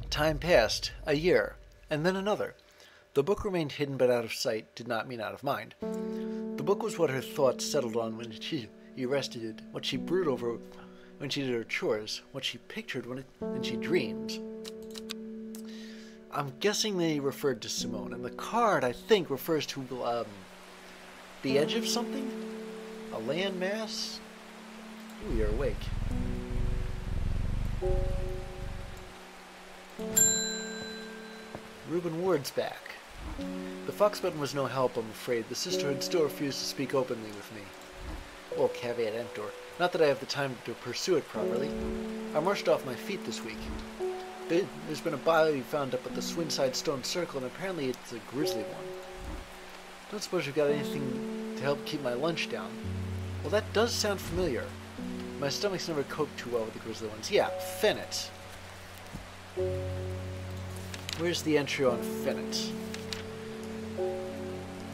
Time passed, a year, and then another. The book remained hidden but out of sight did not mean out of mind. The book was what her thoughts settled on when she rested it, what she brooded over when she did her chores, what she pictured when she dreamed. I'm guessing they referred to Simone, and the card, I think, refers to, the edge of something? A land mass? Ooh, you're awake. Reuben Ward's back. The fox button was no help, I'm afraid. The sisterhood still refused to speak openly with me. Well, caveat emptor. Not that I have the time to pursue it properly. I marched off my feet this week. There's been a body found up at the Swinside Stone Circle, and apparently it's a grisly one. Don't suppose you've got anything to help keep my lunch down? Well, that does sound familiar. My stomach's never coped too well with the grisly ones. Yeah, Fennet. Where's the entry on Fennet?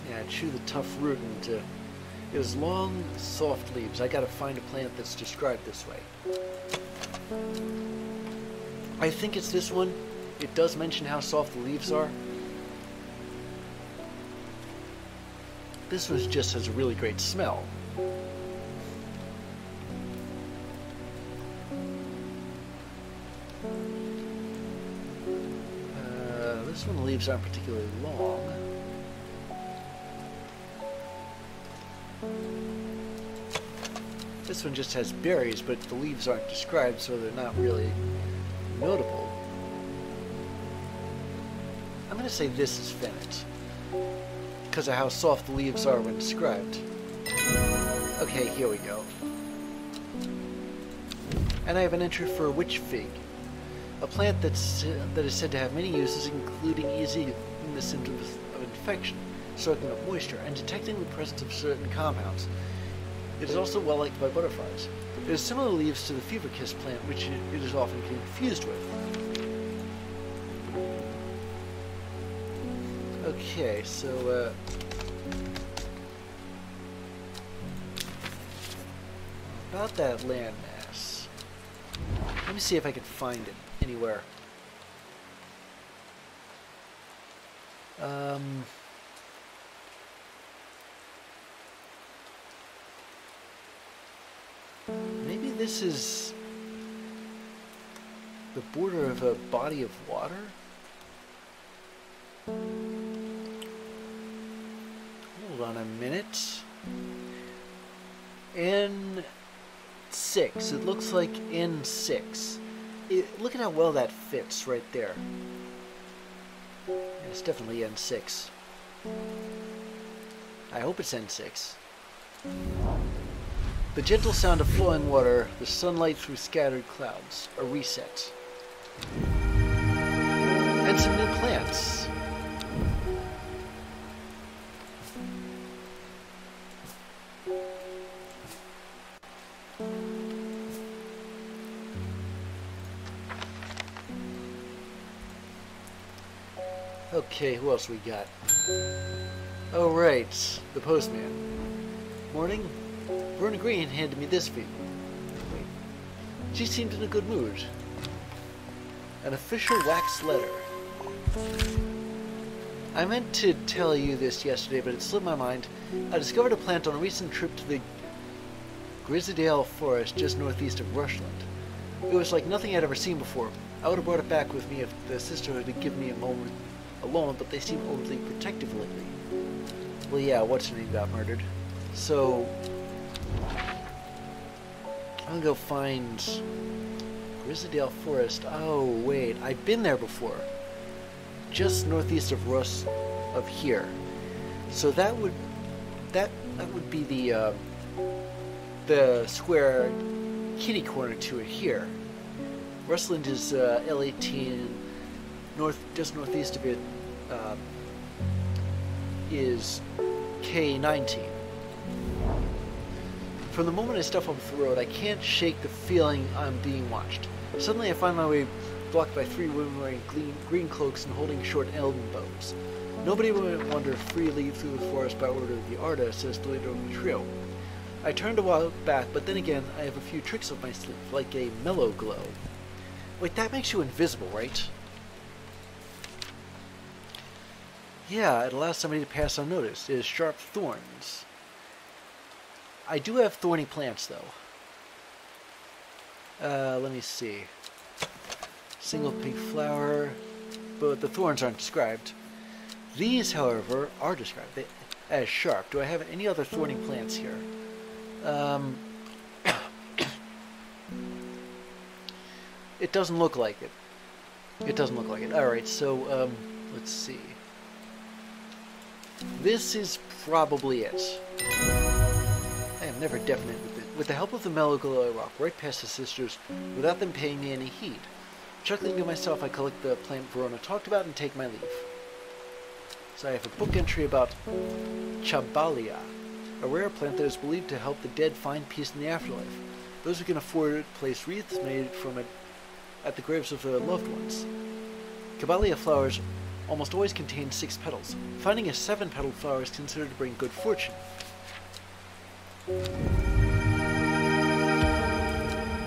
Yeah, chew the tough root into... It has long, soft leaves. I gotta find a plant that's described this way. I think it's this one. It does mention how soft the leaves are. This one just has a really great smell. This one, the leaves aren't particularly long. This one just has berries, but the leaves aren't described, so they're not really notable. I'm going to say this is Fennet, because of how soft the leaves are when described. Okay, here we go. And I have an entry for a witch fig, a plant that is said to have many uses, including easing the symptoms of infection, soaking up moisture, and detecting the presence of certain compounds. It is also well liked by butterflies. It has similar leaves to the fever kiss plant, which it is often confused with. Okay, so about that landmass. Let me see if I can find it anywhere. Maybe this is the border of a body of water? Hold on a minute. N6. It looks like N6. Look at how well that fits right there. Yeah, it's definitely N6. I hope it's N6. The gentle sound of flowing water, the sunlight through scattered clouds, a reset. And some new plants. Okay, who else we got? Oh right, the postman. Morning. Verna Green handed me this fee. Wait. She seemed in a good mood. An official wax letter. I meant to tell you this yesterday, but it slipped my mind. I discovered a plant on a recent trip to the Grisdale Forest just northeast of Rushland. It was like nothing I'd ever seen before. I would have brought it back with me if the sisterhood had given me a moment alone, but they seem overly protective lately. Well, yeah, what's her name got murdered. So, I'm gonna go find Grisdale Forest. Oh, wait, I've been there before. Just northeast of here. So that would be the square kitty corner to it here. Rushland is L18. Just northeast of it is K19. From the moment I step off the road, I can't shake the feeling I'm being watched. Suddenly I find my way blocked by three women wearing green cloaks and holding short elbow bows. Nobody would wander freely through the forest by order of the artist, says the leader of the trio. I turned a while back, but then again, I have a few tricks up my sleeve, like a mellow glow. Wait, that makes you invisible, right? Yeah, it allows somebody to pass unnoticed. It has sharp thorns. I do have thorny plants, though. Let me see. Single pink flower, but the thorns aren't described. These, however, are described as sharp. Do I have any other thorny plants here? It doesn't look like it. It doesn't look like it. Alright, so, let's see. This is probably it. I am never definite with it. With the help of the mellow glow, I walk right past the sisters without them paying me any heed. Chuckling to myself, I collect the plant Verona talked about and take my leave. So I have a book entry about Chabalia, a rare plant that is believed to help the dead find peace in the afterlife. Those who can afford it place wreaths made from it at the graves of their loved ones. Chabalia flowers almost always contain 6 petals. Finding a 7-petaled flower is considered to bring good fortune.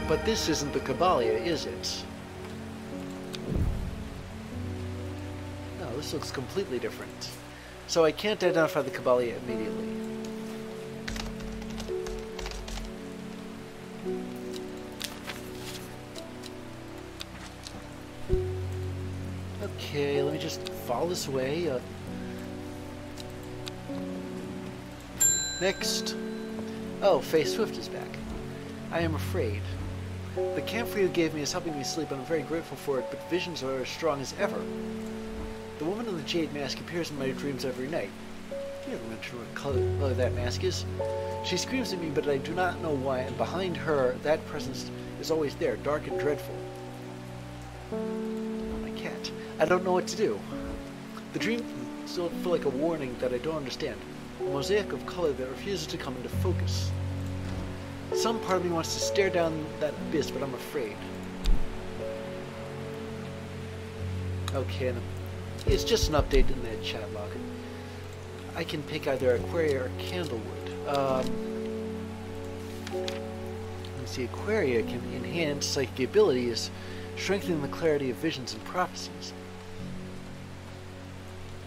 But this isn't the Chabalia, is it? No, this looks completely different. So I can't identify the Chabalia immediately. Okay, let me just follow this way. Next. Oh, Faye Swift is back. I am afraid. The camphor you gave me is helping me sleep, and I'm very grateful for it, but visions are as strong as ever. The woman in the jade mask appears in my dreams every night. You never mention what color that mask is. She screams at me, but I do not know why, and behind her, that presence is always there, dark and dreadful. Oh, my cat. I don't know what to do. The dream still feel like a warning that I don't understand. A mosaic of color that refuses to come into focus. Some part of me wants to stare down that abyss, but I'm afraid. Okay, it's just an update in the chat log. I can pick either Aquaria or Candlewood. Let's see, Aquaria can enhance psychic abilities, strengthening the clarity of visions and prophecies.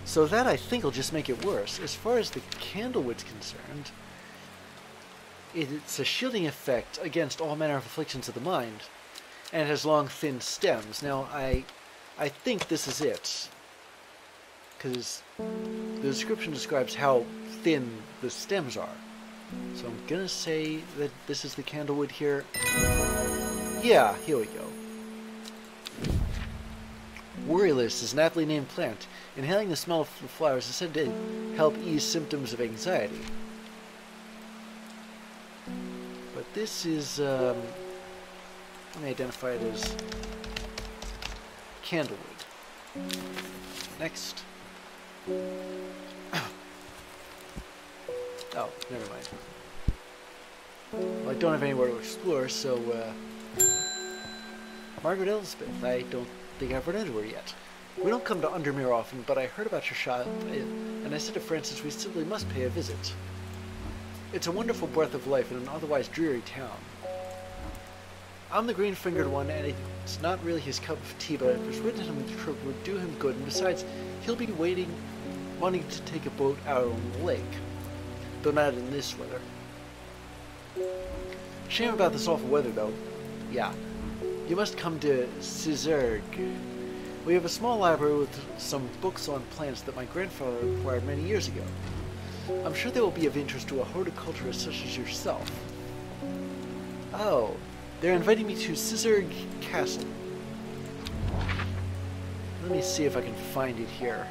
So that, I think, will just make it worse. As far as the Candlewood's concerned, it's a shielding effect against all manner of afflictions of the mind, and it has long, thin stems. Now, I think this is it, because the description describes how thin the stems are. So I'm gonna say that this is the Candlewood here. Yeah, here we go. Worryless is an aptly named plant. Inhaling the smell of the flowers is said to help ease symptoms of anxiety. But this is, let me identify it as Candlewood. Next. Oh, never mind. Well, I don't have anywhere to explore, so, Margaret Elspeth, I don't think I've run into her yet. We don't come to Undermere often, but I heard about your shop, and I said to Francis we simply must pay a visit. It's a wonderful breath of life in an otherwise dreary town. I'm the green-fingered one, and it's not really his cup of tea, but I've persuaded him the trip would do him good, and besides, he'll be wanting to take a boat out on the lake. Though not in this weather. Shame about this awful weather, though. Yeah. You must come to Cizergue. We have a small library with some books on plants that my grandfather acquired many years ago. I'm sure they will be of interest to a horticulturist such as yourself. Oh, they're inviting me to Cizergue Castle. Let me see if I can find it here.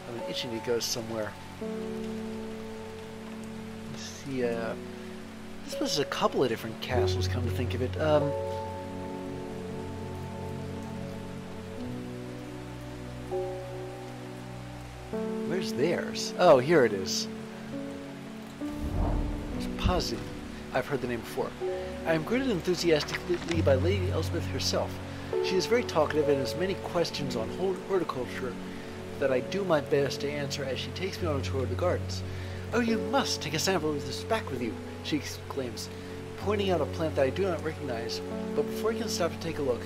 I'm itching to go somewhere. Let's see, this was a couple of different castles, come to think of it. Where's theirs? Oh, here it is. It's positive I've heard the name before. I am greeted enthusiastically by Lady Elspeth herself. She is very talkative and has many questions on horticulture that I do my best to answer as she takes me on a tour of the gardens. Oh, you must take a sample of this back with you, she exclaims, pointing out a plant that I do not recognize, but before I can stop to take a look,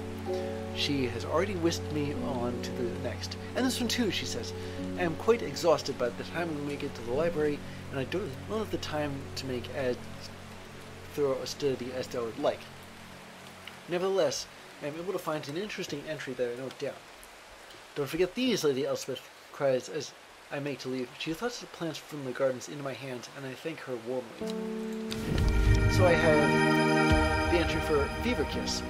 she has already whisked me on to the next. And this one too, she says. I am quite exhausted by the time we make it to the library, and I don't have the time to make as thorough a study as I would like. Nevertheless, I am able to find an interesting entry that I note down. Don't forget these, Lady Elspeth cries as I make to leave. She throws the plants from the gardens into my hands, and I thank her warmly. So I have the entry for Fever Kiss.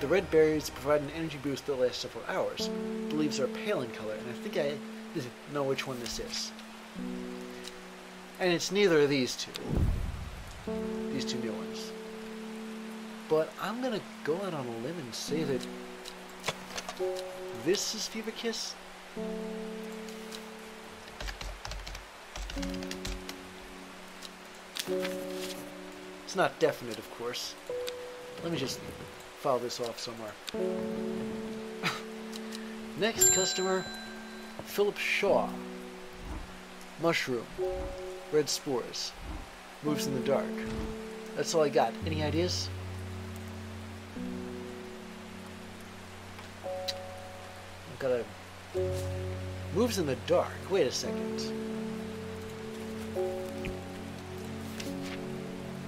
The red berries provide an energy boost that lasts several hours. The leaves are pale in color, and I think I know which one this is. And it's neither of these two new ones. But I'm gonna go out on a limb and say that this is Fever Kiss. It's not definite, of course. Let me just file this off somewhere. Next customer, Philip Shaw. Mushroom. Red spores. Moves in the dark. That's all I got. Any ideas? I've got a... Moves in the dark. Wait a second.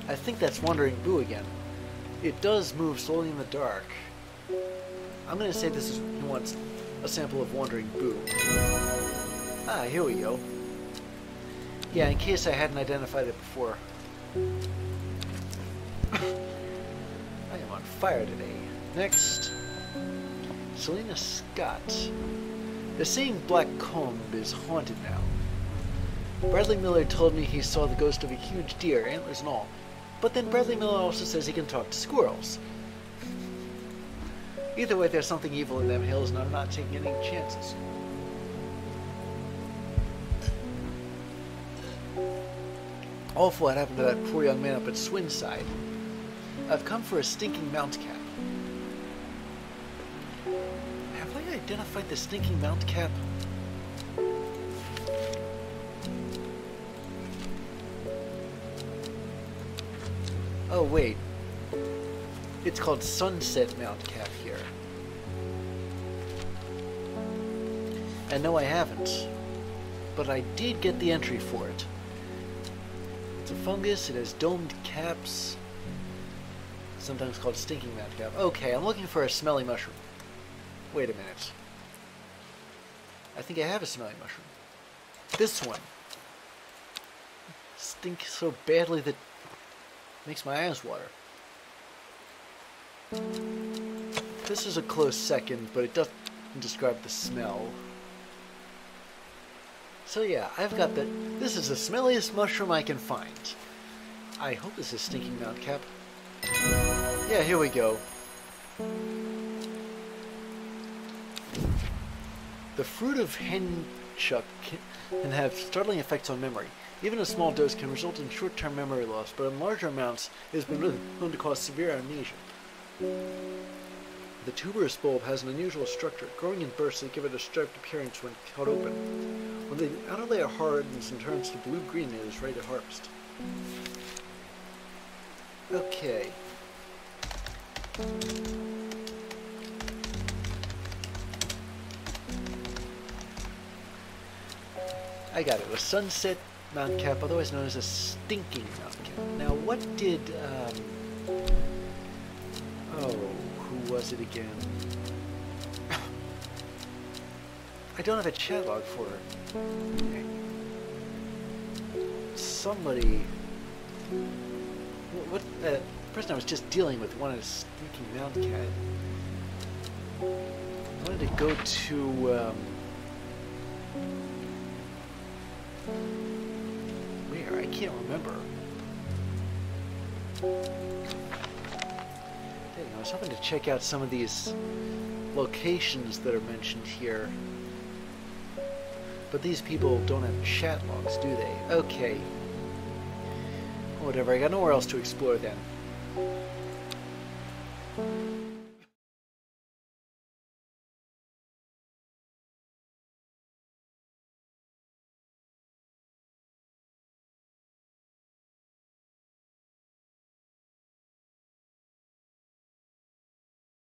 I think that's Wandering Boo again. It does move slowly in the dark. I'm going to say this is he wants a sample of Wandering Boo. Ah, here we go. Yeah, in case I hadn't identified it before. I am on fire today. Next, Selena Scott. The saying Black Comb is haunted now. Bradley Miller told me he saw the ghost of a huge deer, antlers and all. But then Bradley Miller also says he can talk to squirrels. Either way, there's something evil in them hills, and I'm not taking any chances. Awful what happened to that poor young man up at Swinside. I've come for a stinking mount cap. Have I identified the stinking mount cap? Oh wait, it's called Sunset Mount Cap here. And no, I haven't. But I did get the entry for it. It's a fungus, it has domed caps. Sometimes called stinking mount cap. Okay, I'm looking for a smelly mushroom. Wait a minute. I think I have a smelly mushroom. This one. Stinks so badly that makes my eyes water. This is a close second, but it doesn't describe the smell. So yeah, I've got the... This is the smelliest mushroom I can find. I hope this is stinking mount cap. Yeah, here we go. The fruit of henchuck can have startling effects on memory. Even a small dose can result in short-term memory loss, but in larger amounts, it has been known to cause severe amnesia. The tuberous bulb has an unusual structure, growing in bursts that give it a striped appearance when cut open. When the outer layer hardens and turns to blue-green, it is ready to harvest. Okay. I got it. It was Sunset Mount Cap, otherwise known as a stinking Mount Cap. Now, what did, oh, who was it again? I don't have a chat log for her. Okay. Somebody... What, the person I was just dealing with wanted a stinking Mount Cap. I wanted to go to, where? I can't remember. Dang, I was hoping to check out some of these locations that are mentioned here. But these people don't have chat logs, do they? Okay. Whatever, I got nowhere else to explore then.